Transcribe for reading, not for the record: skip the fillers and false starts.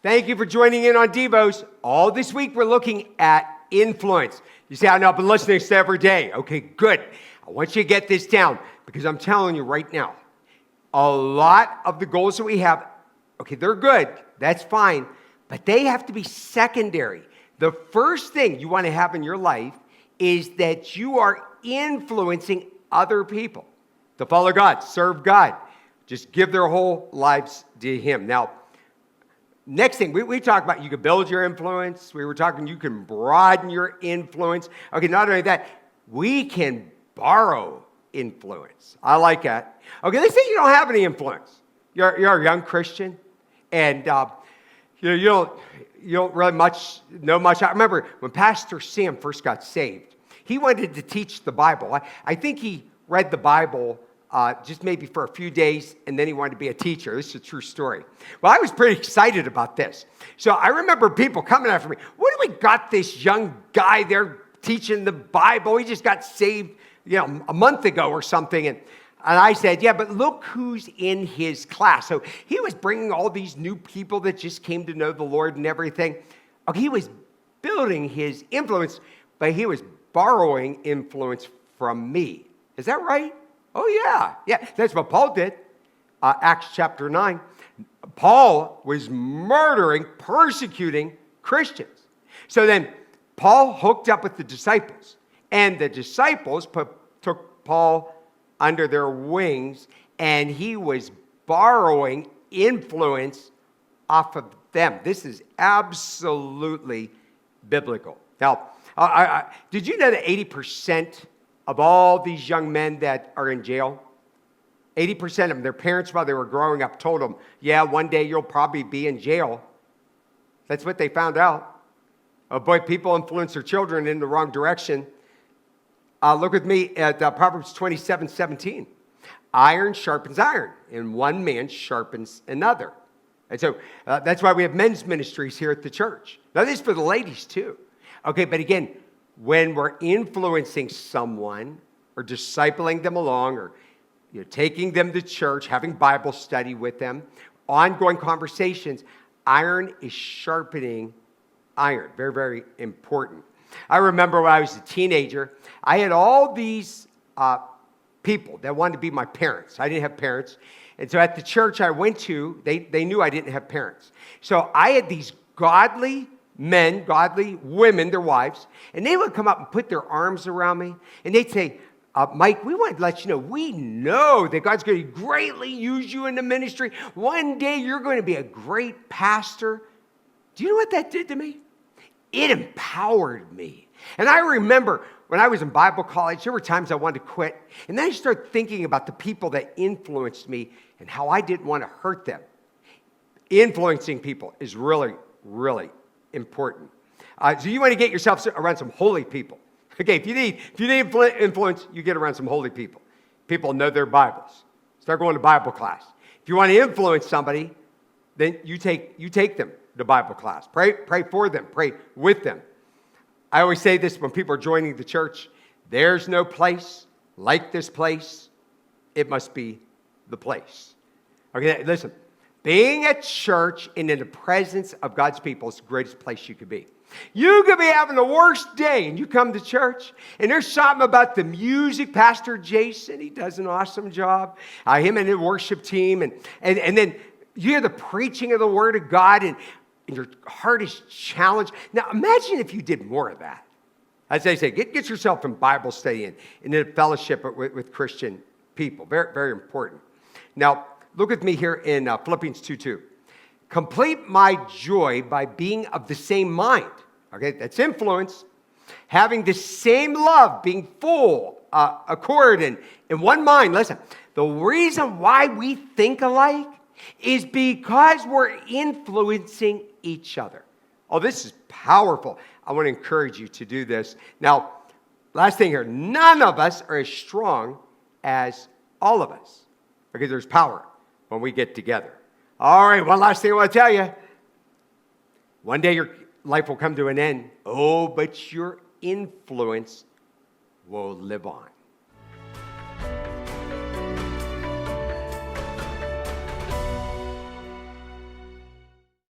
Thank you for joining in on Devos. All this week, we're looking at influence. You say, I've been listening to this every day. Okay, good. I want you to get this down because I'm telling you right now, a lot of the goals that we have, okay, they're good. That's fine. But they have to be secondary. The first thing you want to have in your life is that you are influencing other people to follow God, serve God. Just give their whole lives to Him. Now, next thing, we talk about you can build your influence. We were talking you can broaden your influence. Okay, not only that, we can borrow influence. I like that. Okay, let's say you don't have any influence. You're a young Christian, and you don't really know much. I remember when Pastor Sam first got saved, he wanted to teach the Bible. I think he read the Bible just maybe for a few days, and then he wanted to be a teacher. This is a true story. Well, I was pretty excited about this. So I remember people coming after me. What do we got this young guy there teaching the Bible? He just got saved, a month ago or something. And I said, yeah, but look who's in his class. So he was bringing all these new people that just came to know the Lord and everything. Okay, he was building his influence, but he was borrowing influence from me. Is that right? Oh, yeah, that's what Paul did. Acts chapter 9. Paul was murdering, persecuting Christians. So then Paul hooked up with the disciples, and the disciples took Paul under their wings, and he was borrowing influence off of them. This is absolutely biblical. Now, did you know that 80% of all these young men that are in jail, 80% of them, their parents, while they were growing up, told them, yeah, one day you'll probably be in jail. That's what they found out. Oh boy, people influence their children in the wrong direction. Look with me at Proverbs 27:17. Iron sharpens iron, and one man sharpens another. And so that's why we have men's ministries here at the church. Now, this is for the ladies too. Okay, but again, when we're influencing someone or discipling them along or taking them to church, having Bible study with them, ongoing conversations, iron is sharpening iron. Very, very important. I remember when I was a teenager, I had all these people that wanted to be my parents. I didn't have parents. And so at the church I went to, they knew I didn't have parents. So I had these godly men, godly women, their wives, and they would come up and put their arms around me, and they'd say, Mike, we want to let you know, we know that God's going to greatly use you in the ministry. One day you're going to be a great pastor. Do you know what that did to me? It empowered me. And I remember when I was in Bible college, there were times I wanted to quit, and then I started thinking about the people that influenced me and how I didn't want to hurt them. Influencing people is really, really important. So you want to get yourself around some holy people. Okay, if you need influence, you get around some holy people. People know their Bibles. Start going to Bible class. If you want to influence somebody, then you take them to Bible class. Pray for them. Pray with them. I always say this when people are joining the church. There's no place like this place. It must be the place. Okay, listen. Being at church and in the presence of God's people is the greatest place you could be. You could be having the worst day and you come to church and there's something about the music. Pastor Jason, he does an awesome job. Him and the worship team. And then you hear the preaching of the Word of God and your heart is challenged. Now imagine if you did more of that. As I say, get yourself in Bible study and in fellowship with Christian people. Very, very important. Now, look with me here in Philippians 2:2. Complete my joy by being of the same mind. Okay, that's influence. Having the same love, being full, accord, and in one mind. Listen, the reason why we think alike is because we're influencing each other. Oh, this is powerful. I want to encourage you to do this. Now, last thing here. None of us are as strong as all of us. Because there's power when we get together. All right, one last thing I want to tell you. One day your life will come to an end. Oh, but your influence will live on.